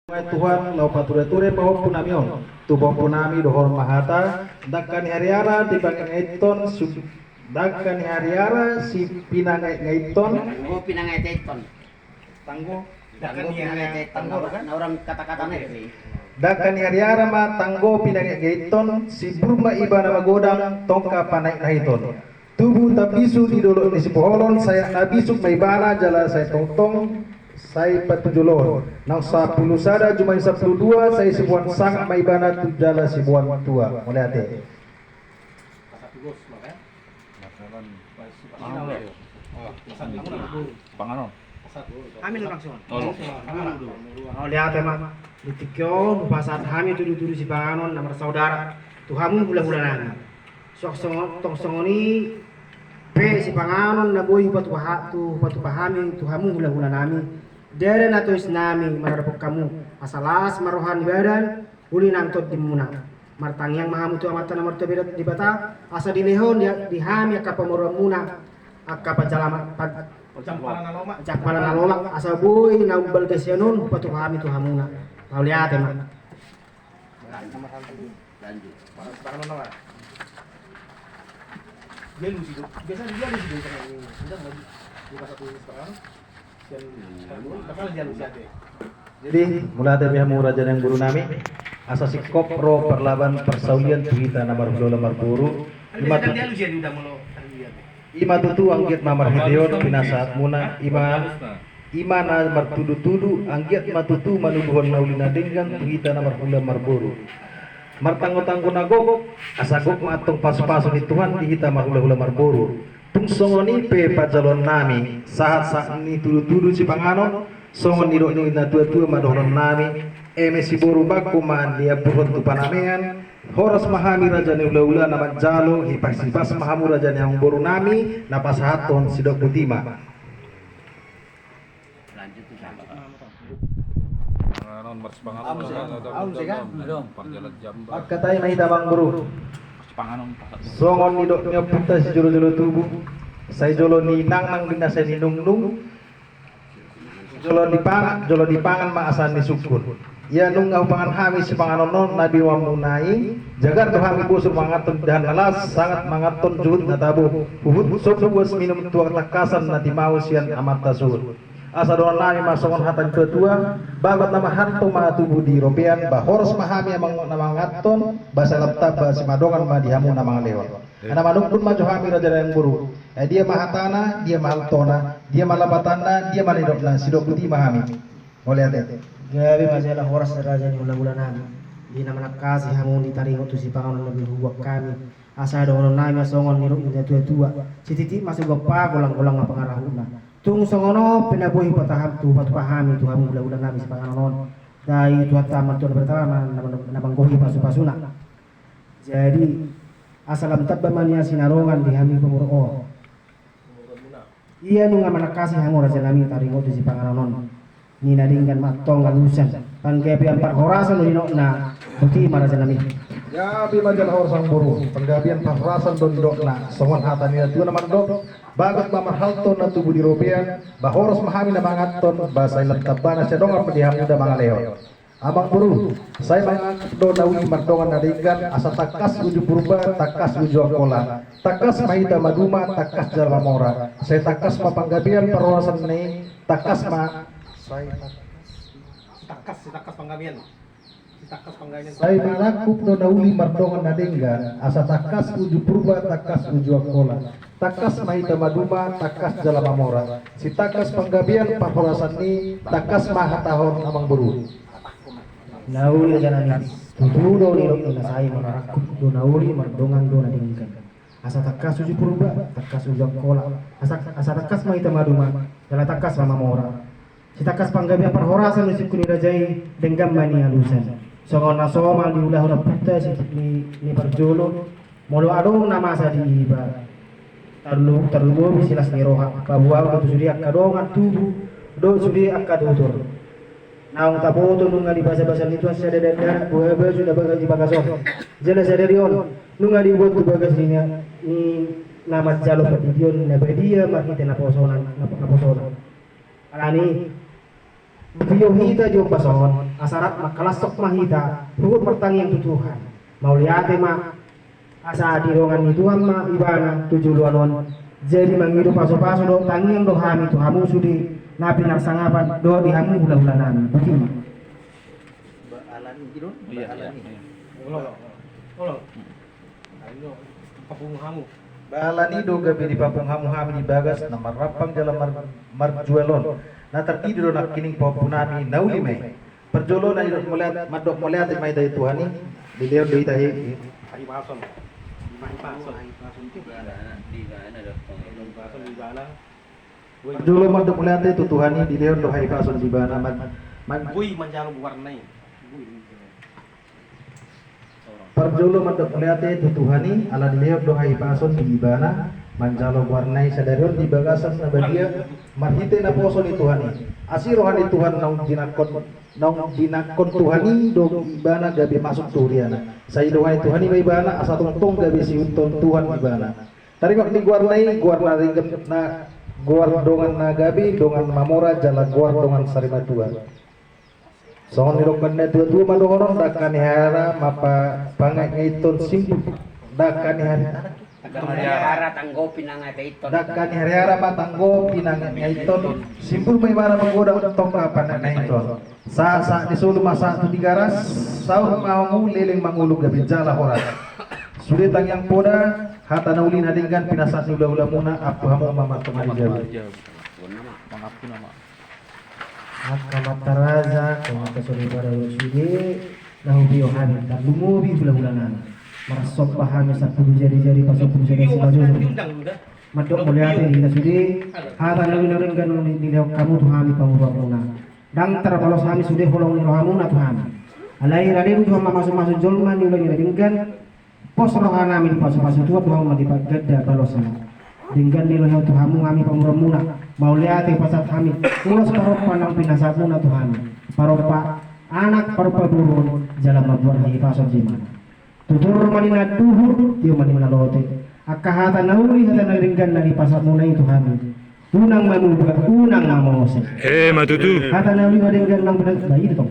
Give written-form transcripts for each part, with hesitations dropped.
Tuhan lau pature-ture mau punamion tubong punami dohor mahata dakkan hariara di bagian ngaiton dakkan hariara si pinang ngaiton pinang ngaiton tanggo dakkan ngaiton na orang kata-katanya sih dakkan hariara ma tanggo pinang ngaiton si burma ibana magodang tongka panai ngaiton tubuh tabisu di dolo di sipoholon saya nabisuk maibana jala saya tongtong saya patujulon nang 10 sada jumai 12 saya sibuan sang maibana tujala sibuan tua mulai ate Panganon. Amin langsung. Oh lihat emang ditikyo pasat kami tudu-tudu si panganon nama saudara Tuhamu bulan-bulanan. Sok tong songoni pe si panganon na boy patu pahami Tuhamu bulan-bulan nami. Dari natus nami marapok kamu asalas marohan badan uli nangtot dimuna martang yang mahamu tu amatan nomor teberat di bata asa dilehon di hami akka pamoromuna akka pajalamat campalan naloma asa boy na ubal gasyanon patu hami tu hamuna kau lihat emang lanjut dia lucu biasanya dia lucu dengan ini sudah mau buka satu sekarang jadi mulai dari pihak raja yang guru nami asasi kopro perlaban persaulian kita namar bulo lamar buru ima tutu anggiat mamar hideon pinasaat muna ima na martudu-tudu anggiat matutu manubuhon naulina denggang kita namar bulo lamar buru martanggo-tanggo nagogok asagok matong pas-paso ni Tuhan di kita marhula-hula marburu tungsongoni pe pajalon nami saat ni tudu-tudu si panganon songon niro ni na tua-tua madohon nami si boru baku man dia buhon tu panamean horas mahami raja ni ula-ula naman jalo hipas mahamu raja ni ang boru nami napasahaton si dok putima lanjut tuh sama Panganon mars panganon. Parjalan jamba. pagkatay na hitabang buru Panganon. songon ni dok niya punta si jolo-jolo tubuh say jolo ni nang bina say ni nung jolo di pangan maasan ni sukun ya nung pangan hami si panganon non nabi wa munai jagar to hami busur mangaton dan alas sangat mangaton juhud na tabu uhud sobuas minum tuang lakasan na timau sian amat tasur asa doon nami masongon hatan tua bagot nama hanto ma tubuh di European bahoros mahami amang namangaton basa laptab si madongan ma dihamu namang leon ana manungkun ma johami raja yang buru dia mahatana dia mahaltona dia malabatana dia manidokna sidok putih mahami oleh ate gabi majalah horas raja ni ulang-ulang nami di nama nakasi hamu di taringo tu si panganon lebih huwak kami asa doon nami masongon niruk ni tua-tua si titik masuk gopa golang-golang ngapangarahuna tung songono pinabuhi pataham tu pahami tu hamu ulang-ulang nami si panganon dai tuat tamat tuan pertama nabanggohi pasu-pasuna jadi asalam tabbamania sinarongan di hami pemuro iya nunga manakasi hamu raja nami taringo tu si panganon ni nadinggan matong ngalusan panggabian parhorasan ni nokna bukti maraja nami ya bi majal hor sang buru penggabian parrasan don dokna songon hatan ni tu naman dok bagot mamar halto na tubuh di European bahoros mahami na mangaton basa ilang tabana siya dong apa dihamu da mga leho abang buru saya mangdo na uji mardongan na dinggan asa takas uju purba takas uju akola takas mahita maduma takas jalma mora saya takas mapanggabian parhorasan ni takas ma takas panggabian saya mengakup do nauli mardongan na dinggan asa takas uju purba takas uju akola takas mahita maduma takas jalma mora si takas panggabian parhorasan ni takas mahatahon amang buru nauli aja nami tudo ni rok na sai manarakut do nauli mardongan do na dinggan asa takas uju purba takas uju akola asa takas mahita maduma jala takas mama mora si takas panggabian parhorasan usik kuni rajai denggam mani alusan songon nasoma di ulah puta si ni parjolo molo adong nama sa di iba tarlu silas ni roha pabuaw do sudi akadongan tubuh do sudi akadutur naung taboto nunga di basa-basa nito sa dadar buaba sudah bagas di bagason jelas sadarion nunga di buat bagas ni nama jalo patidion na bedia makita na posonan alani Biyo hita jo pason, asarat makalasok mahita, huwag pertanggung tutuhan. Mauliate ma asa dirongan Tuhan ma ibana tujuluanon. Jadi mangidu paso-paso do tangiang do hami tu hamu sudi napi naksangapan do di hamu hula-hula nami. Bagaimana? Baalan gitu. Iya. Balani do gabi di papung hamu-hami di bagas na marapang dalam marjuelon. Na tertidur nak kining popunami nauli may. Perjolo na idok melihat madok melihat may dari Tuhani di dia do itahi. Perjolo madok melihat itu Tuhani di dia do hai pason di bana Perjolo madok melihat itu Tuhani ala di dia do hai pason di bana manjalo warnai sadarion di bagasan na badia marhite na poso ni Tuhani asirohan ni Tuhan naung dinakon Tuhani do ibana gabi masuk turiana sa idohan ni Tuhani may ibana asa tungtong gabi si unton Tuhan ibana tarikok ni guarnai na guardongan na gabi dongan mamora jala guardongan sarima Tuhan sohon nirokan na dua madohoron dakan hara mapa pangay ngaiton simpu dakan hara Hara tanggopi na nga dayton. Dakan hari-hari matanggo pinang ngaiton simpul may bara manggoda tong kapan na ngaiton sa disulu masa tu digaras sahur maungu leleng mangulug gabi jala horat sulit ang yang poda hata naulin hadinggan pinasat ni ula-ula muna apu hamu mamat tumari jabi Mangapun nama. Akamataraza kung kasuli para usudi nahubiyo hamin dan lumubi bulan-bulanan marasok pahami sa puluh jari-jari pasok puluh jari sebaju madok mulyate hina sudi hata nawin ganun nilihaw kamu tuhami pamurwa muna dang terbalos hami sudi hulong nirohamu na tuhami alai raden tuhan masuk-masuk jolma nilang nilinggan pos rohan namin pasok-pasok tuhan tuhan madipagada balosana dinggan nilang tuhamu ngami pamurwa muna mauliate pasat hami ulos paropa ng pinasat muna tuhami paropa anak paropa burun jalan mabuan hai pasok jimana tutur manina duhur tiyo manina lote akahata nauli hata naringgan na ipasat mo na ito kami unang manuga unang mamose matutu hata nauli maringgan ng benar bayi ito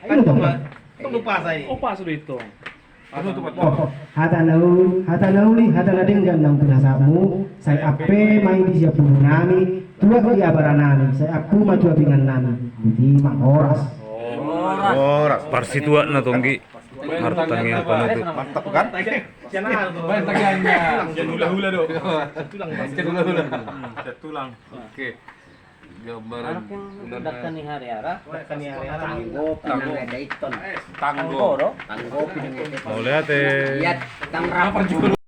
ano to Paso dito. Ano ito hata nauli hata naringgan ng pinasat mo say ape may di siya puno nami tuwa di abara nami say aku maju bingan nami hindi makoras parsitua na tonggi hartangnya apa itu Mantap kan? Bayan tagihannya. Jangan hula-hula do. Tulang. Hula-hula. Tulang. Oke. Gambaran Dakan ni hari-hari. Tanggo pinang nga dayton. tanggo. Tanggo pinang nga dayton. mau lihat Iyat tang rapor